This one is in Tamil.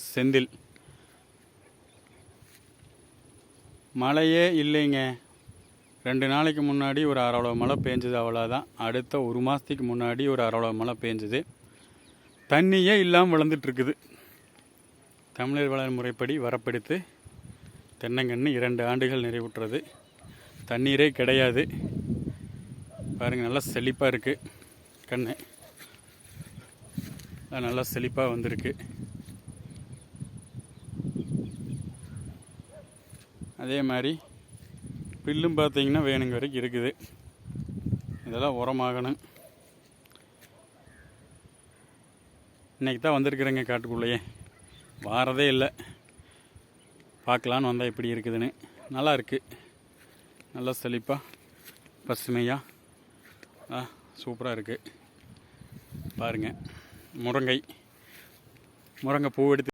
செந்தில். மழையே இல்லைங்க. 2 நாளைக்கு முன்னாடி ஒரு அரளவு மழை பெஞ்சது, அவ்வளோதான். அடுத்த 1 மாதத்துக்கு முன்னாடி ஒரு அரளவு மழை பெஞ்சது. தண்ணியே இல்லாமல் விழுந்துட்டுருக்குது. தமிழர் வளர் முறைப்படி வரப்படுத்து தென்னங்கன்று 2 ஆண்டுகள் நிறைவுற்றது. தண்ணீரே கிடையாது. பாருங்கள், நல்லா செழிப்பாக இருக்குது. கண்ணு நல்லா செழிப்பாக வந்திருக்கு. அதே மாதிரி பில்லும் பார்த்தீங்கன்னா வேணுங்க வரைக்கும் இருக்குது. இதெல்லாம் உரமாகணும். இன்றைக்கி தான் வந்திருக்குறேங்க காட்டுக்குள்ளேயே. வாரதே இல்லை. பார்க்கலான்னு வந்தால் எப்படி இருக்குதுன்னு. நல்லா இருக்குது. நல்லா செழிப்பாக பசுமையாக சூப்பராக இருக்குது. பாருங்கள், முருங்கை பூ எடுத்து